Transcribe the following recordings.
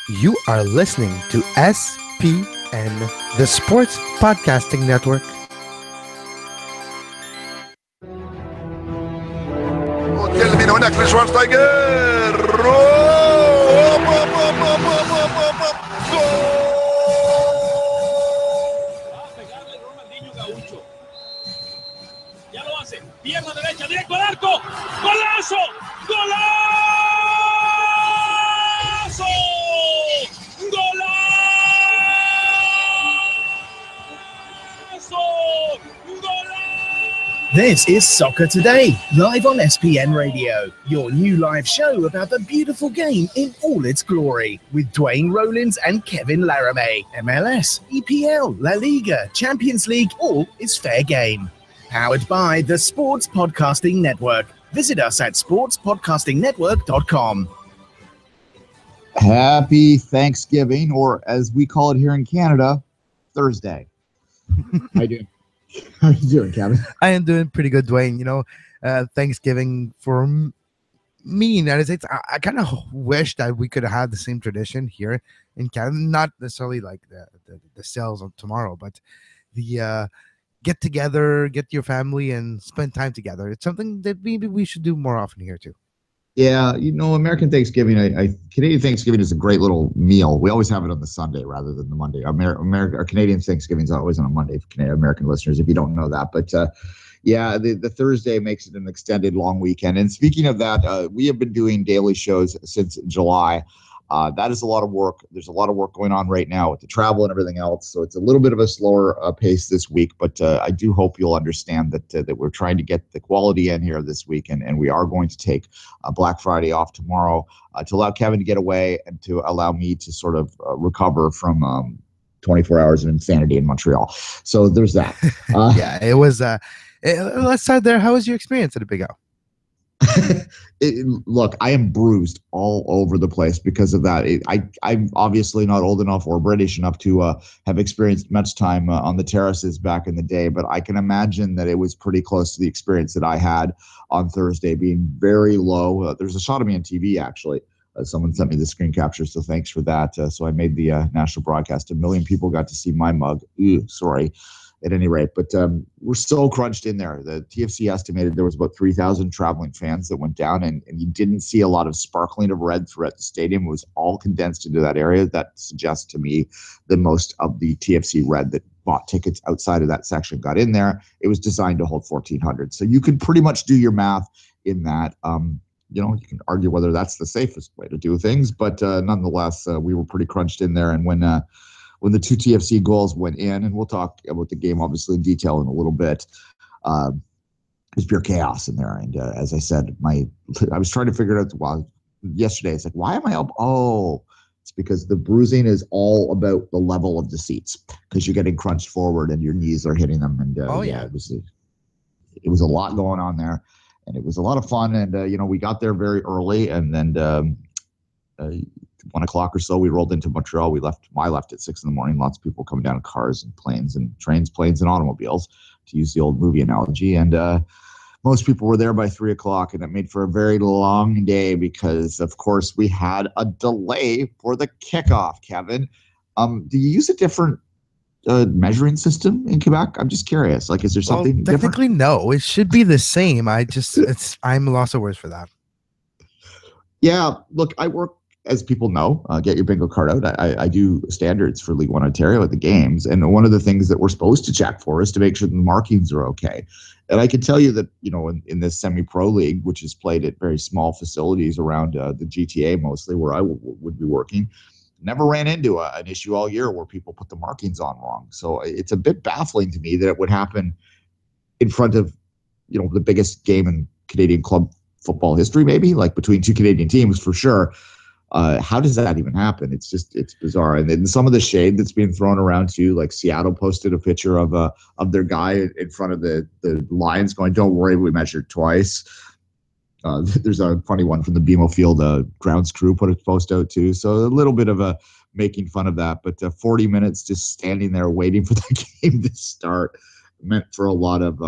You are listening to SPN, the Sports Podcasting Network. وتكلم من هناك لشوارشتايجر Ya lo hace, pierna derecha, directo al arco, golazo, golazo, golazo. This is Soccer Today, live on SPN Radio, your new live show about the beautiful game in all its glory, with Duane, Rollins and Kevin Laramee. MLS, EPL, La Liga, Champions League, all is fair game. Powered by the Sports Podcasting Network. Visit us at sportspodcastingnetwork.com. Happy Thanksgiving, or as we call it here in Canada, Thursday. How you doing? How you doing, Kevin? I am doing pretty good, Duane. Thanksgiving for me in the United States, I kind of wish that we could have had the same tradition here in Canada. Not necessarily like the sales of tomorrow, but the get together, get your family, and spend time together. It's something that maybe we should do more often here too. Yeah, American Thanksgiving, Canadian Thanksgiving is a great little meal. We always have it on the Sunday rather than the Monday. Our Canadian Thanksgiving is always on a Monday for Canadian American listeners, if you don't know that. But the Thursday makes it an extended long weekend. And speaking of that, we have been doing daily shows since July. That is a lot of work. There's a lot of work going on right now with the travel and everything else. So it's a little bit of a slower pace this week, but I do hope you'll understand that we're trying to get the quality in here this week. And we are going to take Black Friday off tomorrow to allow Kevin to get away and to allow me to sort of recover from 24 hours of insanity in Montreal. So there's that. Yeah, it was. Let's start there. How was your experience at a Big O? Look, I am bruised all over the place because of that. I'm obviously not old enough or British enough to have experienced much time on the terraces back in the day, but I can imagine that it was pretty close to the experience that I had on Thursday, being very low. There's a shot of me on TV, actually. Someone sent me the screen capture, so thanks for that. So I made the national broadcast. 1 million people got to see my mug. Sorry. At any rate, but we're so crunched in there. The TFC estimated there was about 3,000 traveling fans that went down, and you didn't see a lot of sparkling of red throughout the stadium. It was all condensed into that area. That suggests to me that most of the TFC red that bought tickets outside of that section got in there. It was designed to hold 1,400. So you can pretty much do your math in that. You can argue whether that's the safest way to do things, but nonetheless, we were pretty crunched in there. And when the two TFC goals went in, and we'll talk about the game obviously in detail in a little bit, it was pure chaos in there. And as I said, I was trying to figure it out yesterday. It's like, why am I up? Oh, it's because the bruising is all about the level of the seats, because you're getting crunched forward and your knees are hitting them. And it was a lot going on there, and it was a lot of fun. And we got there very early, and then 1 o'clock or so, we rolled into Montreal. I left at 6 a.m. Lots of people coming down in cars and planes and trains, planes and automobiles, to use the old movie analogy. And most people were there by 3 o'clock, and it made for a very long day because, of course, we had a delay for the kickoff. Kevin, do you use a different measuring system in Quebec? I'm just curious. Like, is there something technically different? No, it should be the same. I'm lost of words for that. Yeah, look, I work, as people know, get your bingo card out. I do standards for Ligue 1 Ontario at the games. And one of the things that we're supposed to check for is to make sure the markings are okay. And I can tell you that, in this semi-pro league, which is played at very small facilities around the GTA mostly, where I would be working, never ran into an issue all year where people put the markings on wrong. So it's a bit baffling to me that it would happen in front of, the biggest game in Canadian club football history, maybe, like between two Canadian teams for sure. How does that even happen? It's bizarre. And then some of the shade that's being thrown around too, like Seattle posted a picture of their guy in front of the Lions going, "Don't worry, we measured twice." There's a funny one from the BMO Field grounds crew put a post out too. So a little bit of a making fun of that, but 40 minutes just standing there waiting for the game to start meant for a lot of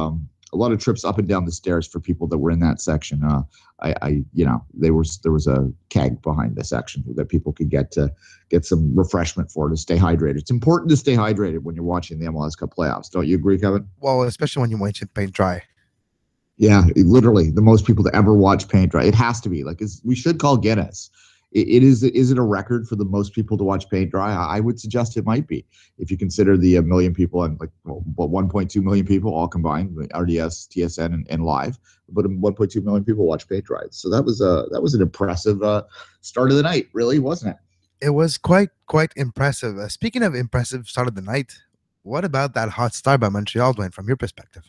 a lot of trips up and down the stairs for people that were in that section. There was a keg behind the section that people could get some refreshment to stay hydrated. It's important to stay hydrated when you're watching the MLS Cup playoffs. Don't you agree, Kevin? Well, especially when you're watching paint dry. Yeah, literally the most people to ever watch paint dry. It has to be we should call Guinness. Is it a record for the most people to watch paint dry? I would suggest it might be, if you consider the million people and 1.2 million people all combined, RDS, TSN, and live. But 1.2 million people watch paint dry. So that was an impressive start of the night, really, wasn't it? It was quite impressive. Speaking of impressive start of the night, what about that hot start by Montreal, Duane, from your perspective?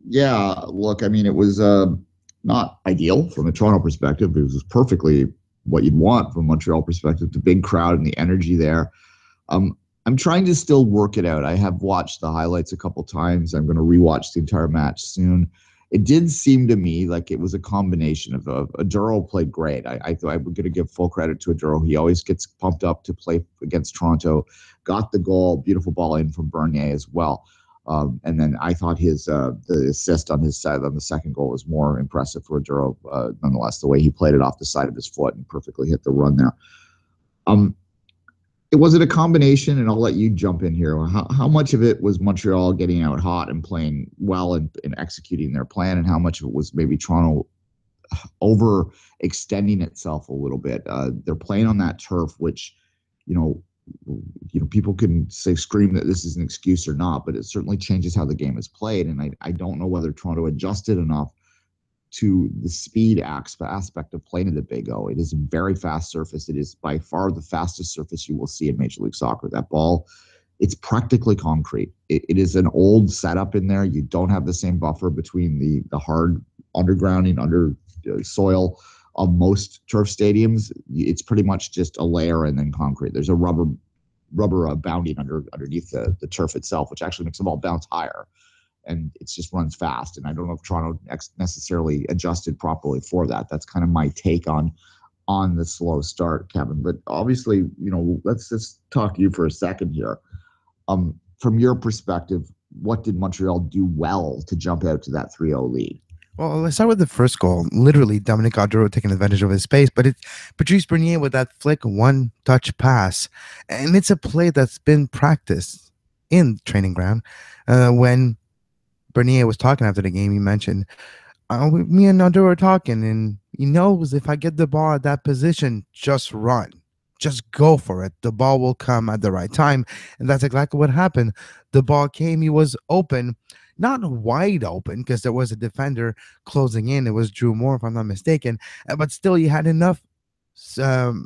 Yeah, look, I mean, it was not ideal from a Toronto perspective. It was perfectly what you'd want from a Montreal perspective, the big crowd and the energy there. I'm trying to still work it out. I have watched the highlights a couple times. I'm going to rewatch the entire match soon. It did seem to me like it was a combination of Aduro played great. I'm going to give full credit to Aduro. He always gets pumped up to play against Toronto. Got the goal, beautiful ball in from Bernier as well. And then I thought the assist on his side on the second goal was more impressive for Aduro, nonetheless, the way he played it off the side of his foot and perfectly hit the run there. Was it a combination? And I'll let you jump in here. How much of it was Montreal getting out hot and playing well and executing their plan, and how much of it was maybe Toronto overextending itself a little bit? They're playing on that turf, which, people can scream that this is an excuse or not, but it certainly changes how the game is played. And I don't know whether Toronto adjusted enough to the speed aspect of playing at the Big O. It is a very fast surface. It is by far the fastest surface you will see in Major League Soccer. That ball, it's practically concrete. It is an old setup in there. You don't have the same buffer between the hard undergrounding, under soil of most turf stadiums. It's pretty much just a layer and then concrete. There's a rubber bounding underneath the turf itself, which actually makes the ball bounce higher, and it just runs fast. And I don't know if Toronto necessarily adjusted properly for that. That's kind of my take on the slow start, Kevin. But obviously, let's just talk to you for a second here. From your perspective, what did Montreal do well to jump out to that 3-0 lead? Well, let's start with the first goal. Literally, Dominic Aduro taking advantage of his space, but it's Patrice Bernier with that flick one-touch pass. And it's a play that's been practiced in training ground. When Bernier was talking after the game, he mentioned, me and Aduro are talking, and he knows if I get the ball at that position, just run. Just go for it. The ball will come at the right time. And that's exactly what happened. The ball came. He was open. Not wide open because there was a defender closing in. It was Drew Moore, if I'm not mistaken. But still, he had enough space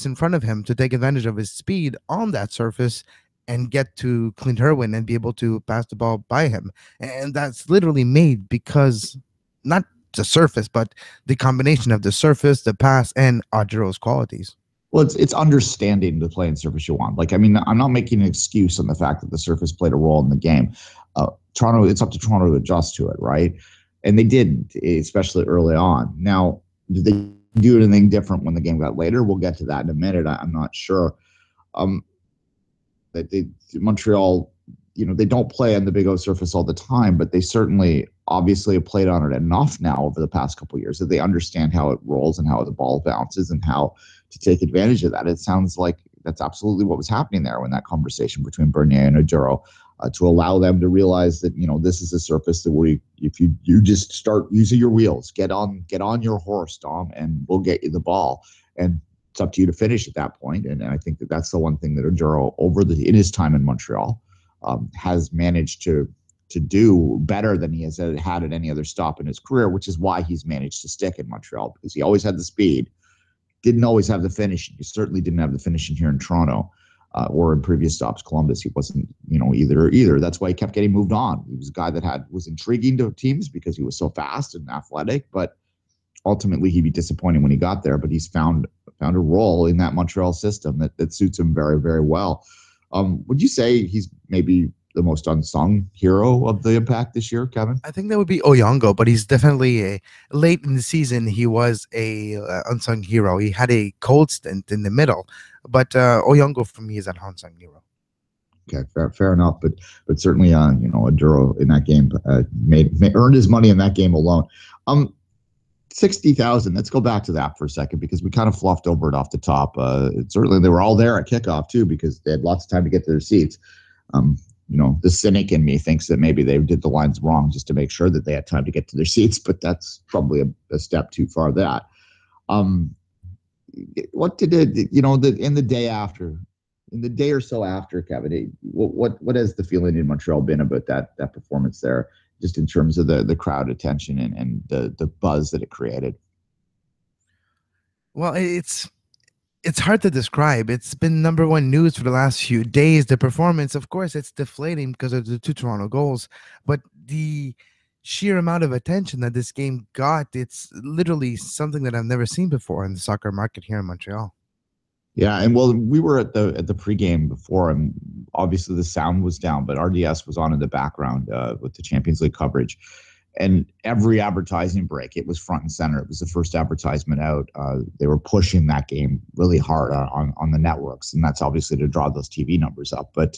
in front of him to take advantage of his speed on that surface and get to Clint Irwin and be able to pass the ball by him. And that's literally made because not the surface, but the combination of the surface, the pass, and Aduro's qualities. Well, it's understanding the playing surface you want. I'm not making an excuse on the fact that the surface played a role in the game. Toronto, it's up to Toronto to adjust to it, right? And they did, especially early on. Now, did they do anything different when the game got later? We'll get to that in a minute. I'm not sure. Montreal, they don't play on the Big O surface all the time, but they certainly obviously have played on it enough now over the past couple of years that they understand how it rolls and how the ball bounces and how to take advantage of that. It sounds like that's absolutely what was happening there in that conversation between Bernier and Aduro, to allow them to realize that, this is a surface that if you just start using your wheels, get on your horse, Dom, and we'll get you the ball. And it's up to you to finish at that point. And I think that's the one thing that Aduro in his time in Montreal has managed to do better than he has had at any other stop in his career, which is why he's managed to stick in Montreal, because he always had the speed, didn't always have the finishing. He certainly didn't have the finishing here in Toronto or in previous stops. Columbus, he wasn't, either. That's why he kept getting moved on. He was a guy that was intriguing to teams because he was so fast and athletic, but ultimately he'd be disappointing when he got there. But he's found a role in that Montreal system that suits him very, very well. Would you say he's maybe the most unsung hero of the Impact this year, Kevin? I think that would be Oyongo, but he's definitely late in the season. He was a unsung hero. He had a cold stint in the middle, but Oyongo for me is an unsung hero. Okay, fair enough. But certainly, Aduro in that game earned his money in that game alone. 60,000. Let's go back to that for a second because we kind of fluffed over it off the top. Certainly, they were all there at kickoff too because they had lots of time to get to their seats. The cynic in me thinks that maybe they did the lines wrong just to make sure that they had time to get to their seats, but that's probably a step too far. That. What did it? In the day after, in the day or so after, Kevin, what has the feeling in Montreal been about that performance there? Just in terms of the crowd attention and the buzz that it created. Well, it's hard to describe. It's been number one news for the last few days. The performance, of course, it's deflating because of the 2 Toronto goals, but the sheer amount of attention that this game got, it's literally something that I've never seen before in the soccer market here in Montreal. Yeah, and well, we were at the pregame before, and obviously the sound was down, but RDS was on in the background with the Champions League coverage. And every advertising break, it was front and center. It was the first advertisement out. They were pushing that game really hard on the networks, and that's obviously to draw those TV numbers up. But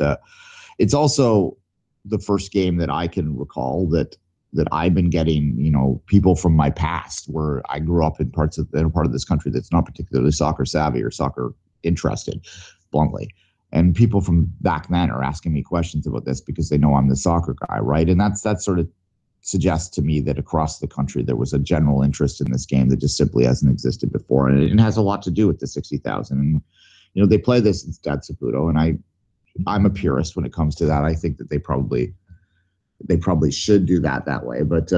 it's also the first game that I can recall that I've been getting, people from my past where I grew up in a part of this country that's not particularly soccer savvy or soccer interested, bluntly. And people from back then are asking me questions about this because they know I'm the soccer guy, right? And that sort of suggests to me that across the country there was a general interest in this game that just simply hasn't existed before. And it has a lot to do with the 60,000. And, they play this in Stade Saputo, and I'm a purist when it comes to that. I think that they probably should do that way, but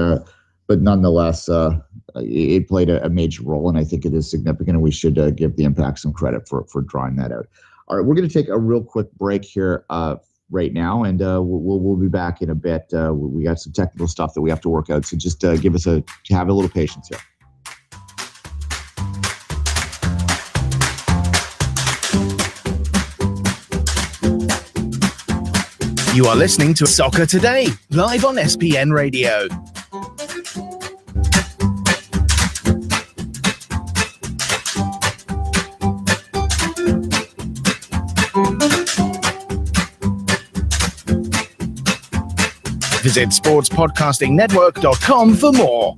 nonetheless, it played a major role, and I think it is significant, and we should give the Impact some credit for drawing that out. All right, we're going to take a real quick break here right now, and we'll be back in a bit. We got some technical stuff that we have to work out, so just have a little patience here. You are listening to Soccer Today, live on SPN Radio. Visit sportspodcastingnetwork.com for more.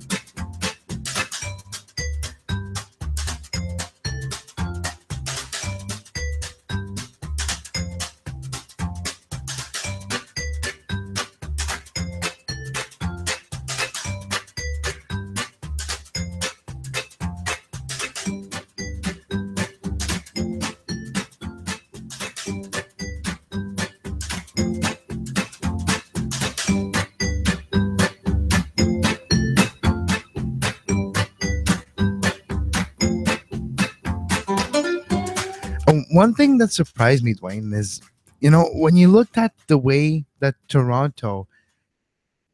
One thing that surprised me, Duane, is, when you looked at the way that Toronto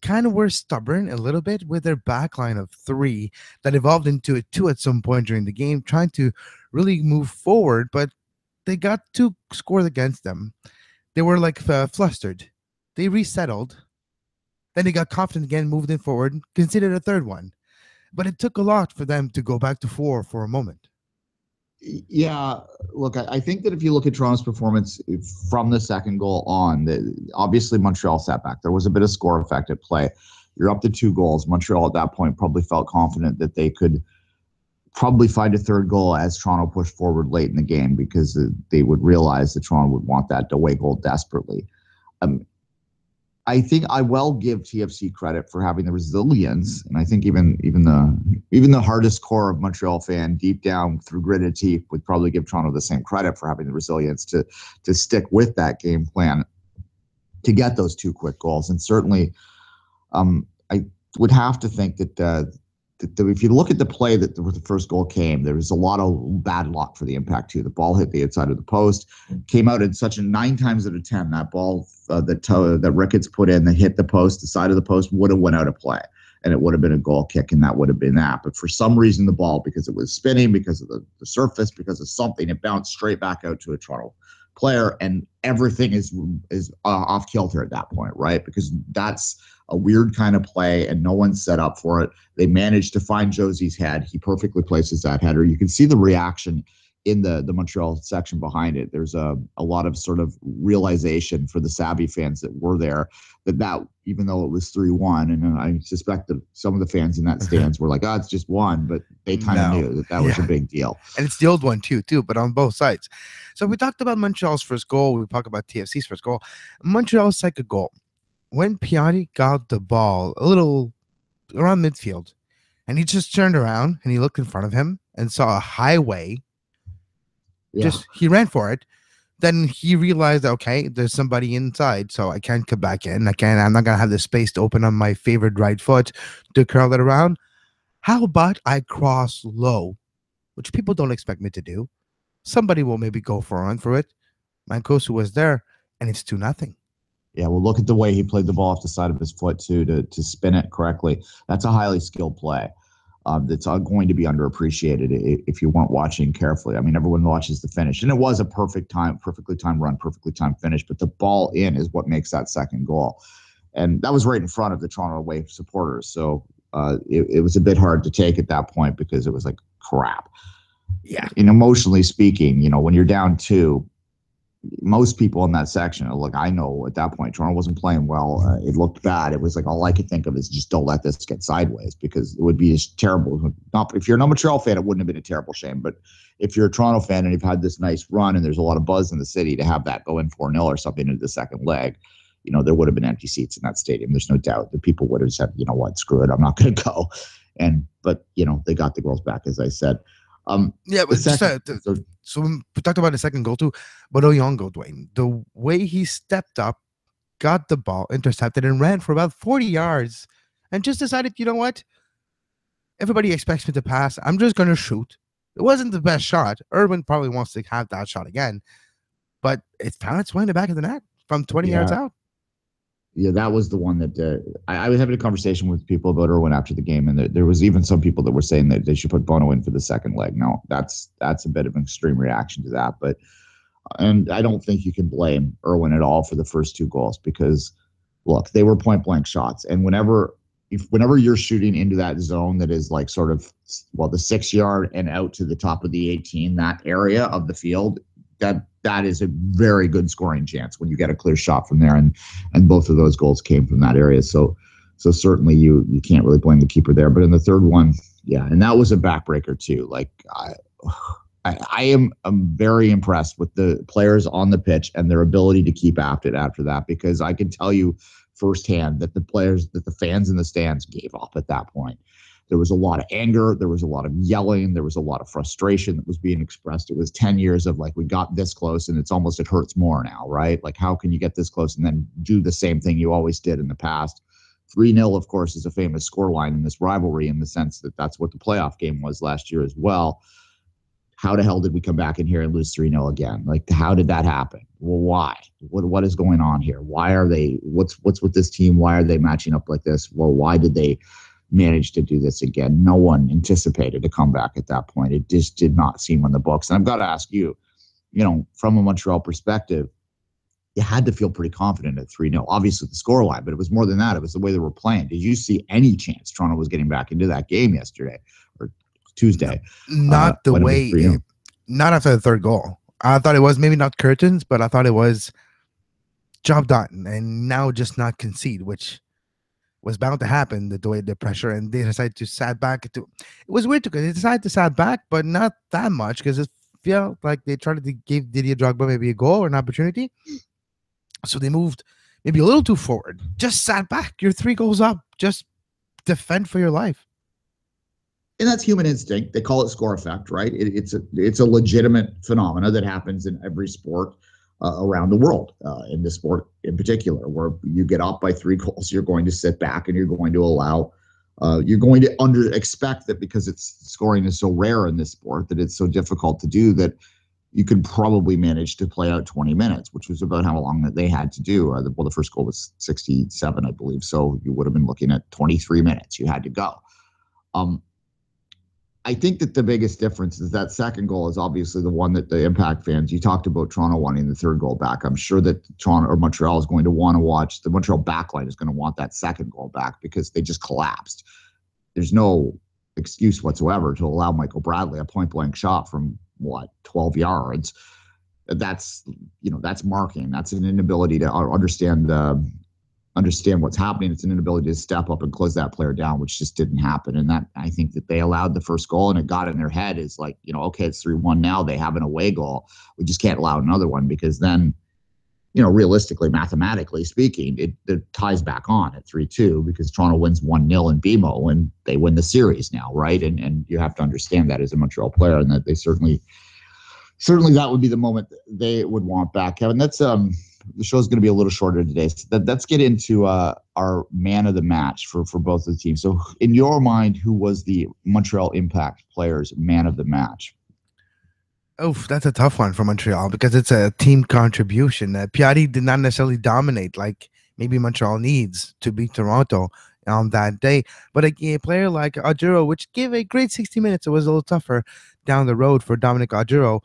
kind of were stubborn a little bit with their backline of 3 that evolved into a 2 at some point during the game, trying to really move forward, but they got 2 scored against them. They were flustered. They resettled. Then they got confident again, moved in forward, conceded a 3rd one. But it took a lot for them to go back to 4 for a moment. Yeah, look, I think that if you look at Toronto's performance from the second goal on, obviously Montreal sat back. There was a bit of score effect at play. You're up to 2 goals. Montreal at that point probably felt confident that they could probably find a 3rd goal as Toronto pushed forward late in the game because they would realize that Toronto would want that away goal desperately. I think I will give TFC credit for having the resilience, and I think even the hardest core of Montreal fan deep down through gritted teeth would probably give Toronto the same credit for having the resilience to stick with that game plan to get those 2 quick goals. And certainly, I would have to think that if you look at the play that the first goal came, there was a lot of bad luck for the Impact too. The ball hit the inside of the post, came out in such a 9 times out of 10. That ball that Ricketts put in that hit the post, the side of the post, would have went out of play, and it would have been a goal kick, and that would have been that. But for some reason, the ball, because it was spinning, because of the surface, because of something, it bounced straight back out to a Toronto player, and everything is off kilter at that point, right? Because that's a weird kind of play, and no one's set up for it. They managed to find Josie's head. He perfectly places that header. You can see the reaction in the Montreal section behind it. There's a lot of sort of realization for the savvy fans that were there that even though it was 3-1, and I suspect that some of the fans in that stands were like, oh, it's just one, but they kind of knew that was a big deal. And it's the old one too, but on both sides. So we talked about Montreal's first goal. We talked about TFC's first goal. Montreal's second goal. When Piatti got the ball a little around midfield, and he just turned around and he looked in front of him and saw a highway. He ran for it. Then he realized, okay, there's somebody inside, so I can't come back in. I'm not gonna have the space to open on my favorite right foot to curl it around. How about I cross low, which people don't expect me to do. Somebody will maybe go for a run for it. Mancosu was there, and it's 2-0. Yeah, well, look at the way he played the ball off the side of his foot too to spin it correctly. That's a highly skilled play. That's going to be underappreciated if you weren't watching carefully. I mean, everyone watches the finish, and it was a perfectly timed run, perfectly timed finish. But the ball in is what makes that second goal, and that was right in front of the Toronto away supporters. So it was a bit hard to take at that point because it was like crap. Yeah, and emotionally speaking, when you're down 2. Most people in that section, look, I know at that point, Toronto wasn't playing well. It looked bad. It was like all I could think of is just don't let this get sideways because it would be just terrible. If you're a Montreal fan, it wouldn't have been a terrible shame. But if you're a Toronto fan and you've had this nice run and there's a lot of buzz in the city to have that go in 4-0 or something into the second leg, there would have been empty seats in that stadium. There's no doubt that people would have said, you know what, screw it, I'm not going to go. But they got the girls back, as I said. So we talked about the second goal too, but Oyongo, Duane, the way he stepped up, got the ball, intercepted, and ran for about 40 yards, and just decided, you know what? Everybody expects me to pass. I'm just going to shoot. It wasn't the best shot. Irwin probably wants to have that shot again, but it found its way in the back of the net from 20 yards out. Yeah, that was the one that I was having a conversation with people about Irwin after the game, and there was even some people that were saying that they should put Bono in for the second leg. No, that's a bit of an extreme reaction to that, and I don't think you can blame Irwin at all for the first 2 goals because, look, they were point blank shots, and whenever you're shooting into that zone that is like sort of the 6 yard and out to the top of the 18, that area of the field, that is a very good scoring chance when you get a clear shot from there, and both of those goals came from that area. So certainly you can't really blame the keeper there. But in the third one, yeah, and that was a backbreaker too. Like I'm very impressed with the players on the pitch and their ability to keep after that, because I can tell you firsthand that the fans in the stands gave up at that point. There was a lot of anger. There was a lot of yelling. There was a lot of frustration that was being expressed. It was 10 years of like, we got this close and it hurts more now, right? Like, how can you get this close and then do the same thing you always did in the past? 3-0, of course, is a famous scoreline in this rivalry in the sense that that's what the playoff game was last year as well. How the hell did we come back in here and lose 3-0 again? Like, how did that happen? Well, why? What is going on here? Why are they, what's with this team? Why are they matching up like this? Well, why did they managed to do this again? No one anticipated a comeback at that point. It just did not seem on the books. And I've got to ask you, from a Montreal perspective, you had to feel pretty confident at 3-0. Obviously the scoreline, but it was more than that. It was the way they were playing. Did you see any chance Toronto was getting back into that game yesterday or Tuesday? Not the way, not after the third goal. I thought it was maybe not curtains, but I thought it was job done and now just not concede, which was bound to happen, the way the pressure, and they decided to sat back. It was weird because they decided to sat back, but not that much because it felt like they tried to give Didier Drogba maybe a goal or an opportunity. So they moved maybe a little too forward. Just sat back. You're 3 goals up. Just defend for your life. And that's human instinct. They call it score effect, right? It's a legitimate phenomena that happens in every sport around the world, in this sport in particular, where you get up by 3 goals, you're going to sit back and you're going to allow, you're going to expect that because scoring is so rare in this sport, that it's so difficult to do, that you could probably manage to play out 20 minutes, which was about how long that they had to do. The first goal was 67, I believe. So you would have been looking at 23 minutes you had to go. I think that the biggest difference is that second goal is obviously the one that the Impact fans, you talked about Toronto wanting the third goal back. I'm sure that Toronto or Montreal is going to want to watch, the Montreal backline is going to want that second goal back because they just collapsed. There's no excuse whatsoever to allow Michael Bradley a point blank shot from 12 yards. That's marking. That's an inability to understand what's happening. It's an inability to step up and close that player down, which just didn't happen. And that, I think that they allowed the first goal, and it got in their head is like, okay, it's 3-1 now. They have an away goal. We just can't allow another one, because then, realistically, mathematically speaking, it ties back on at 3-2, because Toronto wins 1-0 in BMO and they win the series now, right? And you have to understand that as a Montreal player, and that they certainly that would be the moment they would want back. Kevin, that's the show's going to be a little shorter today. So let's get into our man of the match for both of the teams. So in your mind, who was the Montreal Impact players' man of the match? Oh, that's a tough one for Montreal, because it's a team contribution. Piatti did not necessarily dominate like maybe Montreal needs to beat Toronto on that day. But a player like Oduro, which gave a great 60 minutes, it was a little tougher down the road for Dominic Oduro,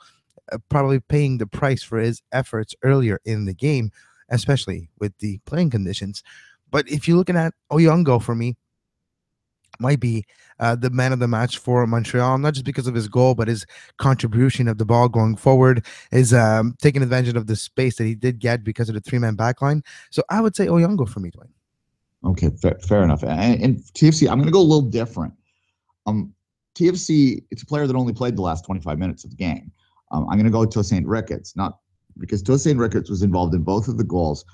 probably paying the price for his efforts earlier in the game, especially with the playing conditions. But if you're looking at Oyongo, for me, might be the man of the match for Montreal, not just because of his goal, but his contribution of the ball going forward, his taking advantage of the space that he did get because of the three-man backline. So I would say Oyongo for me, Duane. Okay, fair enough. And TFC, I'm going to go a little different. TFC, it's a player that only played the last 25 minutes of the game. I'm going to go to St. Ricketts, not because St. Ricketts was involved in both of the goals.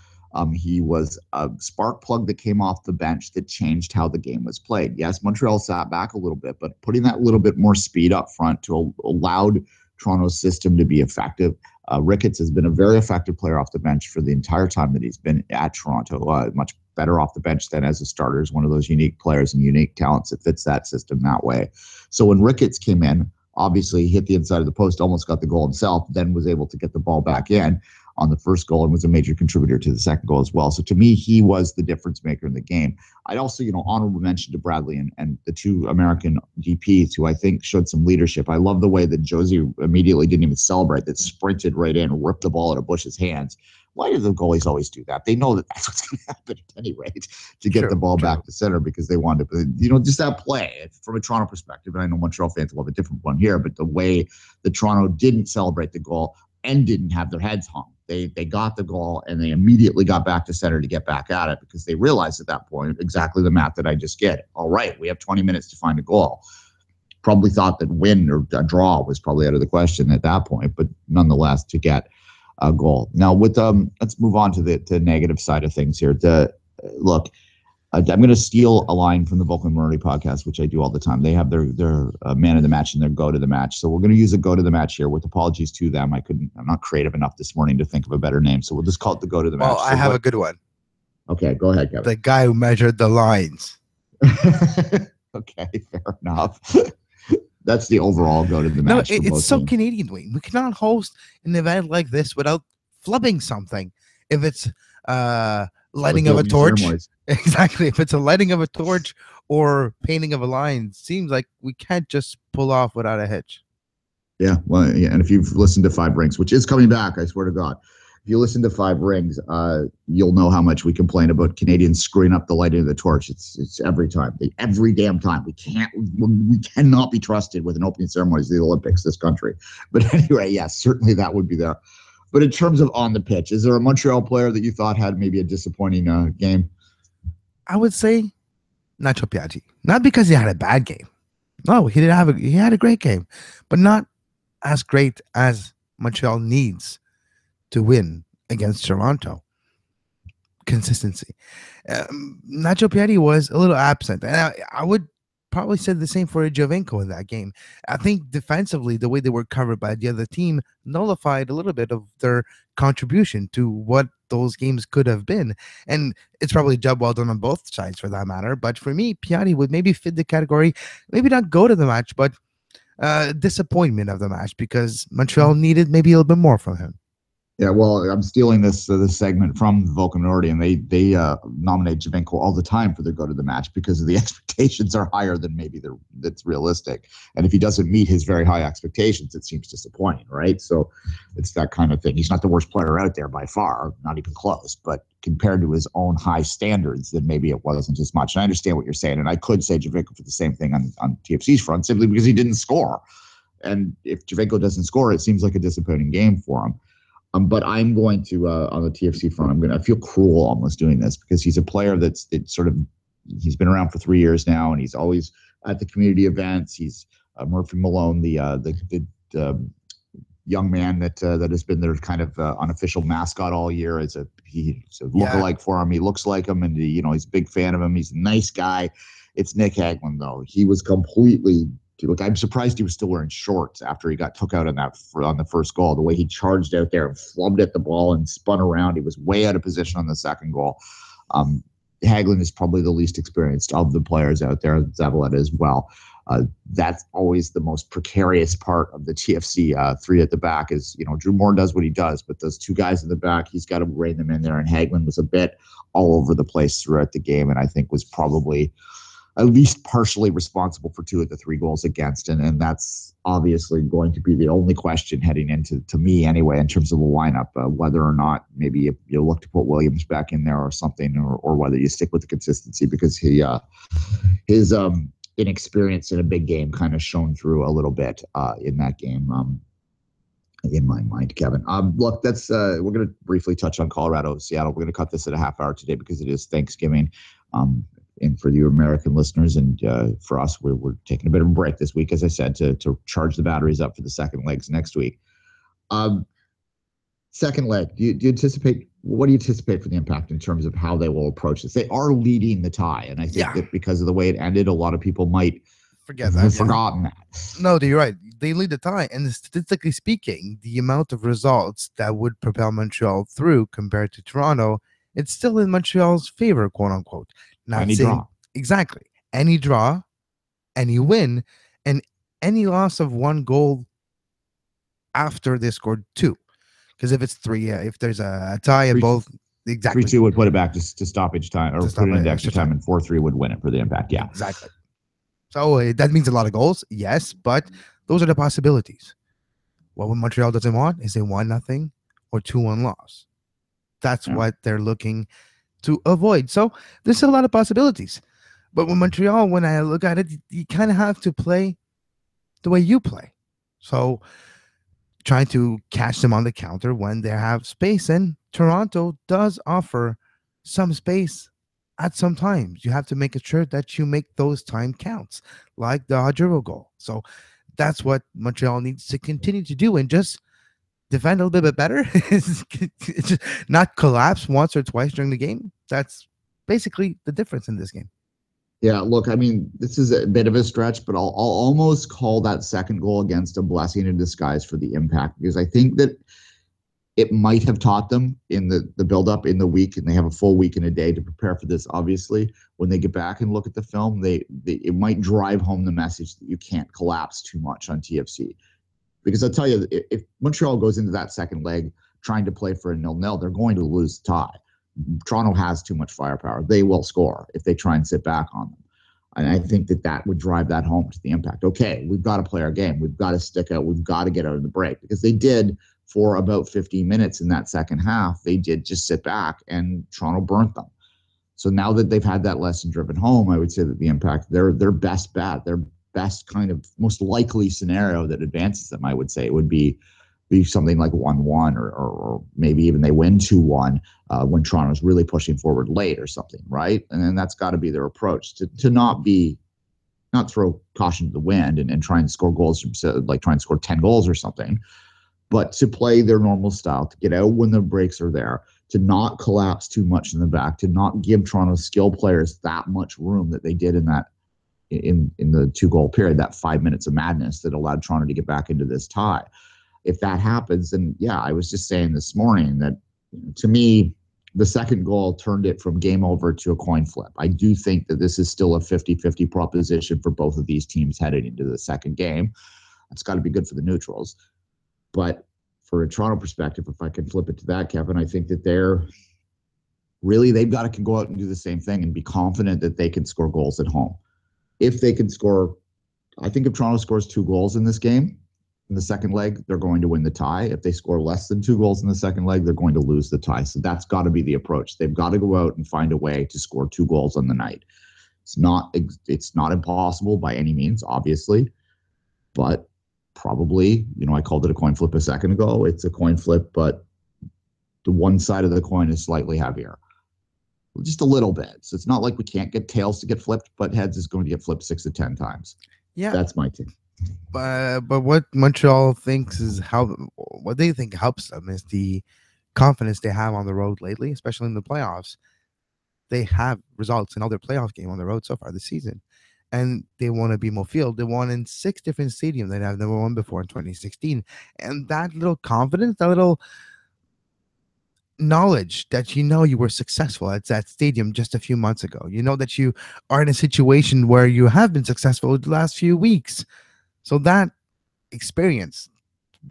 He was a spark plug that came off the bench that changed how the game was played. Yes, Montreal sat back a little bit, but putting that little bit more speed up front to allowed Toronto's system to be effective. Ricketts has been a very effective player off the bench for the entire time that he's been at Toronto. Much better off the bench than as a starter. Is one of those unique players and unique talents that fits that system that way. So when Ricketts came in, obviously he hit the inside of the post, almost got the goal himself, then was able to get the ball back in on the first goal and was a major contributor to the second goal as well. So to me, he was the difference maker in the game. I'd also, honorable mention to Bradley and the two American DPs who I think showed some leadership. I love the way that Josie immediately didn't even celebrate, that sprinted right in and ripped the ball out of Bush's hands. Why do the goalies always do that? They know that that's what's going to happen at any rate, to get the ball back to center, because they want to, just that play from a Toronto perspective. And I know Montreal fans will have a different one here, but the way that Toronto didn't celebrate the goal and didn't have their heads hung. They got the goal and they immediately got back to center to get back at it, because they realized at that point exactly the math that I just get. All right, we have 20 minutes to find a goal. Probably thought that win or a draw was probably out of the question at that point, but nonetheless to get a goal. Now with let's move on to the negative side of things here. Look, I'm going to steal a line from the Vulcan Minority podcast, which I do all the time. They have their man of the match and their go to the match. So we're going to use a go to the match here, with apologies to them. I'm not creative enough this morning to think of a better name. So we'll just call it the go to the match. Well, I have a good one. Okay, go ahead, Kevin. The guy who measured the lines. Okay, fair enough. That's the overall go to the match. No, it's so Canadian, Duane. We cannot host an event like this without flubbing something. If it's lighting of a torch. Exactly. If it's a lighting of a torch or painting of a line, it seems like we can't just pull off without a hitch. Yeah. Well, yeah. And if you've listened to Five Rings, which is coming back, I swear to God, if you listen to Five Rings, you'll know how much we complain about Canadians screwing up the lighting of the torch. It's every time, every damn time. We cannot be trusted with an opening ceremony of the Olympics, this country. But anyway, yes, certainly that would be there. But in terms of on the pitch, is there a Montreal player that you thought had maybe a disappointing game? I would say Nacho Piatti. Not because he had a bad game. No, he had a great game, but not as great as Montreal needs to win against Toronto. Consistency. Nacho Piatti was a little absent, and I would probably say the same for Jovinko in that game. I think defensively, the way they were covered by the other team nullified a little bit of their contribution to what those games could have been. And it's probably a job well done on both sides for that matter. But for me, Piatti would maybe fit the category, maybe not go to the match, but disappointment of the match, because Montreal needed maybe a little bit more from him. Yeah, well, I'm stealing this segment from Vulcan Minority, and they nominate Jovinko all the time for their go to the match because the expectations are higher than maybe that's realistic. And if he doesn't meet his very high expectations, it seems disappointing, right? So it's that kind of thing. He's not the worst player out there by far, not even close. But compared to his own high standards, then maybe it wasn't as much. And I understand what you're saying, and I could say Jovinko for the same thing on TFC's front, simply because he didn't score. And if Javinko doesn't score, it seems like a disappointing game for him. But I'm going to, on the TFC front, I feel cruel almost doing this because he's a player he's been around for 3 years now, and he's always at the community events. He's Murphy Malone, the young man that has been their kind of unofficial mascot all year. He's a lookalike for him. He looks like him, and he's a big fan of him. He's a nice guy. It's Nick Hagglund, though. He was completely. Look, I'm surprised he was still wearing shorts after he got took out on the first goal. The way he charged out there and flubbed at the ball and spun around, he was way out of position on the second goal. Hagglund is probably the least experienced of the players out there. Zavaleta as well. That's always the most precarious part of the TFC three at the back is, Drew Moore does what he does, but those two guys in the back, he's got to rein them in there. And Hagglund was a bit all over the place throughout the game, and I think was probably at least partially responsible for 2 of the 3 goals against. And that's obviously going to be the only question heading into, to me anyway, in terms of the lineup, whether or not maybe you look to put Williams back in there or something, or whether you stick with the consistency because his inexperience in a big game kind of shone through a little bit in that game. In my mind, Kevin. Look, that's we're going to briefly touch on Colorado, Seattle. We're going to cut this at a half hour today because it is Thanksgiving. And for you American listeners and for us, we're taking a bit of a break this week, as I said, to charge the batteries up for the second legs next week. Second leg, do you anticipate? What do you anticipate for the Impact in terms of how they will approach this? They are leading the tie, and I think that because of the way it ended, a lot of people might have forgotten that. No, you're right. They lead the tie, and statistically speaking, the amount of results that would propel Montreal through compared to Toronto, it's still in Montreal's favor, quote unquote. Any draw. Exactly. Any draw, any win, and any loss of 1 goal after they scored 2. Because if it's 3, if there's a tie in both, exactly. 3-2 would put it back to stoppage time, or put it into extra time, and 4-3 would win it for the Impact. Yeah. Exactly. So that means a lot of goals, yes, but those are the possibilities. What Montreal doesn't want is a 1-0 or 2-1 loss. That's what they're looking to avoid. So there's a lot of possibilities. But with Montreal, when I look at it, you kind of have to play the way you play. So trying to catch them on the counter when they have space. And Toronto does offer some space at some times. You have to make sure that you make those time counts, like the Oduro goal. So that's what Montreal needs to continue to do, and just defend a little bit better. Just not collapse once or twice during the game. That's basically the difference in this game. Yeah, look, I mean, this is a bit of a stretch, but I'll almost call that second goal against a blessing in disguise for the Impact, because I think that it might have taught them in the build-up in the week, and they have a full week and a day to prepare for this, obviously. When they get back and look at the film, it might drive home the message that you can't collapse too much on TFC. Because I'll tell you, if Montreal goes into that second leg trying to play for a 0-0, they're going to lose the tie. Toronto has too much firepower. They will score if they try and sit back on them. And I think that would drive that home to the Impact. Okay, we've got to play our game. We've got to stick out. We've got to get out of the break. Because they did for about 15 minutes in that second half. They did just sit back, and Toronto burnt them. So now that they've had that lesson driven home, I would say that the Impact, their best bet, their best kind of most likely scenario that advances them, I would say, would be something like 1-1 or maybe even they win 2-1 when Toronto's really pushing forward late or something, right? And then that's got to be their approach to not throw caution to the wind and try and score goals, like try and score 10 goals or something, but to play their normal style, to get out when the breaks are there, to not collapse too much in the back, to not give Toronto's skill players that much room that they did in the 2-goal period, that 5 minutes of madness that allowed Toronto to get back into this tie. If that happens, then yeah, I was just saying this morning that to me, the second goal turned it from game over to a coin flip. I do think that this is still a 50-50 proposition for both of these teams headed into the second game. It's got to be good for the neutrals. But for a Toronto perspective, if I can flip it to that, Kevin, I think that they've got to go out and do the same thing and be confident that they can score goals at home. If they can score, I think if Toronto scores 2 goals in this game, in the second leg, they're going to win the tie. If they score less than 2 goals in the second leg, they're going to lose the tie. So that's got to be the approach. They've got to go out and find a way to score 2 goals on the night. It's not impossible by any means, obviously, but probably, I called it a coin flip a second ago. It's a coin flip, but the one side of the coin is slightly heavier. Just a little bit. So it's not like we can't get tails to get flipped, but heads is going to get flipped 6 to 10 times. Yeah. That's my team. But what Montreal thinks is what they think helps them is the confidence they have on the road lately, especially in the playoffs. They have results in all their playoff game on the road so far this season. And they won at BMO Field. They won in 6 different stadiums. They'd have never won before in 2016. And that little confidence, that little knowledge that you were successful at that stadium just a few months ago. You know that you are in a situation where you have been successful the last few weeks. So that experience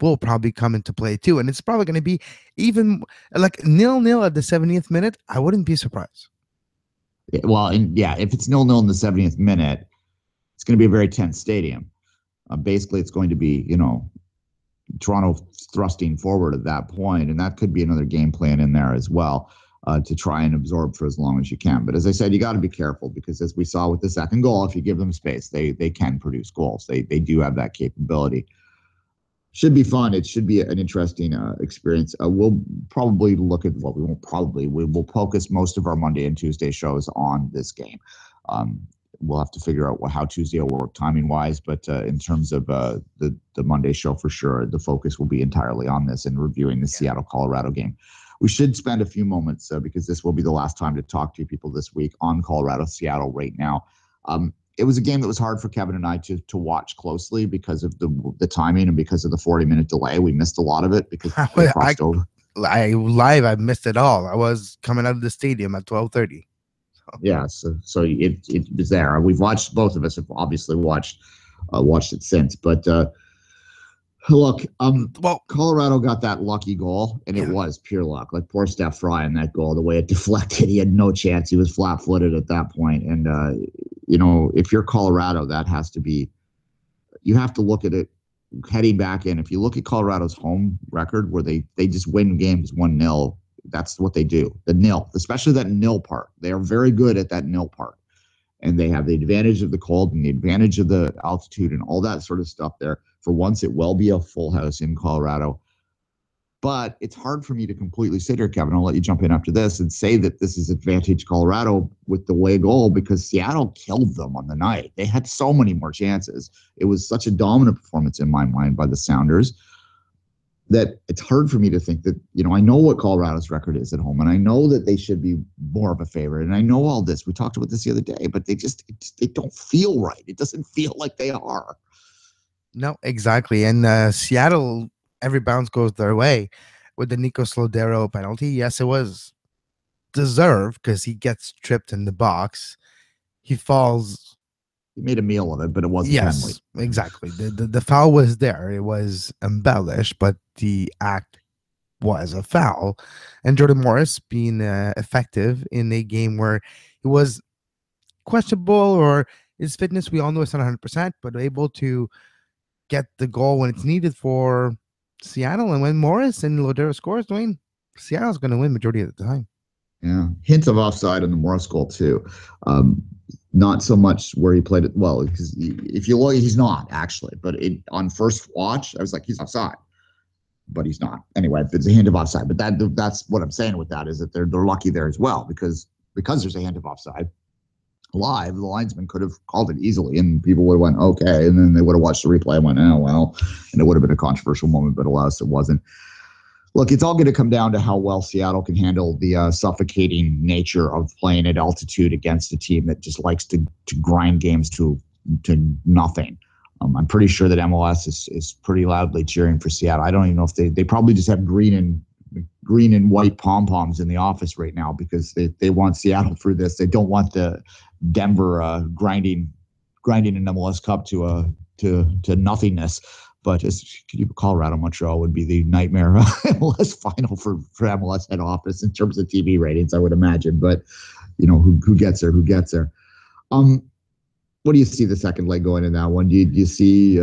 will probably come into play too. And it's probably going to be even like 0-0 at the 70th minute. I wouldn't be surprised. Well, if it's 0-0 in the 70th minute, it's going to be a very tense stadium. Basically, it's going to be, Toronto thrusting forward at that point, and that could be another game plan in there as well to try and absorb for as long as you can. But as I said, you got to be careful because as we saw with the second goal, if you give them space, they can produce goals. They do have that capability. Should be fun. It should be an interesting experience. We'll probably look at we will focus most of our Monday and Tuesday shows on this game. We'll have to figure out how Tuesday will work timing wise, but in terms of the Monday show, for sure, the focus will be entirely on this and reviewing the Seattle Colorado game. We should spend a few moments because this will be the last time to talk to people this week on Colorado Seattle right now. It was a game that was hard for Kevin and I to watch closely because of the timing and because of the 40-minute delay. We missed a lot of it because I missed it all. I was coming out of the stadium at 12:30. Yeah, so it was there. We've watched, both of us have obviously watched it since. But look, Colorado got that lucky goal, and it was pure luck. Like poor Steph Fry in that goal, the way it deflected, he had no chance. He was flat-footed at that point. And if you're Colorado, that has to be. You have to look at it heading back in. If you look at Colorado's home record, where they just win games 1-0. That's what they do. The nil, especially that nil part. They are very good at that nil part. And they have the advantage of the cold and the advantage of the altitude and all that sort of stuff there. For once, it will be a full house in Colorado. But it's hard for me to completely sit here, Kevin. I'll let you jump in after this and say that this is advantage Colorado with the way goal because Seattle killed them on the night. They had so many more chances. It was such a dominant performance in my mind by the Sounders that it's hard for me to think that, I know what Colorado's record is at home, and I know that they should be more of a favorite, and I know all this. We talked about this the other day, but they don't feel right. It doesn't feel like they are. No, exactly. And Seattle, every bounce goes their way with the Nico Slodero penalty. Yes, it was deserved because he gets tripped in the box. He falls. He made a meal of it, but it wasn't friendly. Yes, exactly. The foul was there. It was embellished, but the act was a foul. And Jordan Morris being effective in a game where he was questionable or his fitness, we all know it's not 100%, but able to get the goal when it's needed for Seattle. And when Morris and Lodero scores, Duane, Seattle's going to win majority of the time. Yeah. Hint of offside on the Morris goal, too. Not so much where he played it well, because if you look, he's not actually. But on first watch, I was like, he's offside, but he's not. Anyway, it's a hint of offside. But that's what I'm saying with that is that they're lucky there as well because there's a hint of offside. Live, the linesman could have called it easily, and people would have went okay, and then they would have watched the replay and went, oh well, and it would have been a controversial moment, but alas, it wasn't. Look, it's all going to come down to how well Seattle can handle the suffocating nature of playing at altitude against a team that just likes to grind games to nothing. I'm pretty sure that MLS is pretty loudly cheering for Seattle. I don't even know if they probably just have green and white pom-poms in the office right now because they want Seattle through this. They don't want the Denver grinding an MLS Cup to nothingness. But Colorado Montreal would be the nightmare MLS final for MLS head office in terms of TV ratings, I would imagine. But who gets there? Who gets there? What do you see the second leg going in that one? Do you see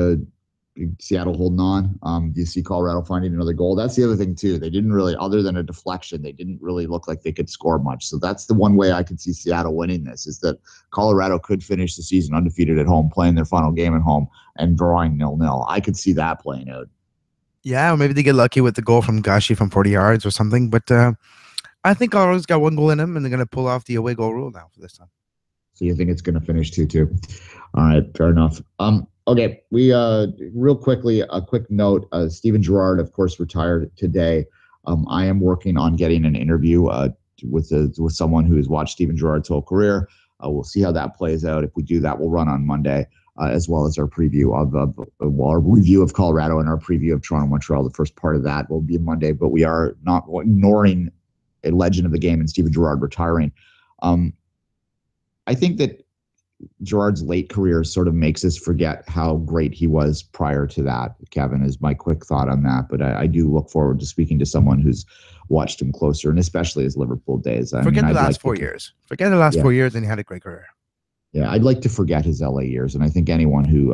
Seattle holding on. Do you see Colorado finding another goal? That's the other thing too. They didn't really, other than a deflection, they didn't really look like they could score much. So that's the one way I could see Seattle winning this, is that Colorado could finish the season undefeated at home, playing their final game at home and drawing 0-0. I could see that playing out. Yeah, or maybe they get lucky with the goal from Gashi from 40 yards or something. But I think Colorado's got one goal in them, and they're going to pull off the away goal rule now for this time. So you think it's going to finish 2-2? All right, fair enough. Okay, we real quickly, a quick note. Steven Gerrard, of course, retired today. I am working on getting an interview with someone who has watched Steven Gerrard's whole career. We'll see how that plays out. If we do that, we'll run on Monday, as well as our preview of our review of Colorado and our preview of Toronto Montreal. The first part of that will be Monday, but we are not ignoring a legend of the game and Steven Gerrard retiring. I think that Gerrard's late career sort of makes us forget how great he was prior to that. Kevin, is my quick thought on that. But I do look forward to speaking to someone who's watched him closer, and especially his Liverpool days. Forget the last 4 years. Forget the last 4 years, and he had a great career. Yeah, I'd like to forget his LA years, and I think anyone who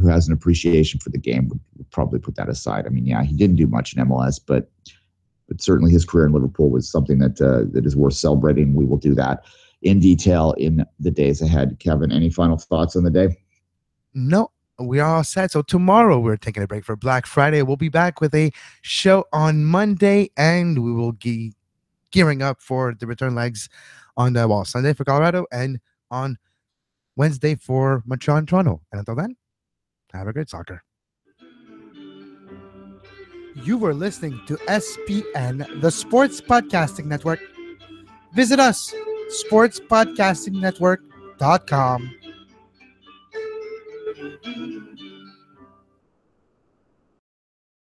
has an appreciation for the game would probably put that aside. I mean, yeah, he didn't do much in MLS, but certainly his career in Liverpool was something that is worth celebrating. We will do that in detail in the days ahead. Kevin, any final thoughts on the day? No, we are all set. So tomorrow we're taking a break for Black Friday. We'll be back with a show on Monday, and we will be gearing up for the return legs on Sunday for Colorado and on Wednesday for Montreal and Toronto. And until then, have a great soccer. You were listening to SPN, the Sports Podcasting Network. Visit us, sportspodcastingnetwork.com.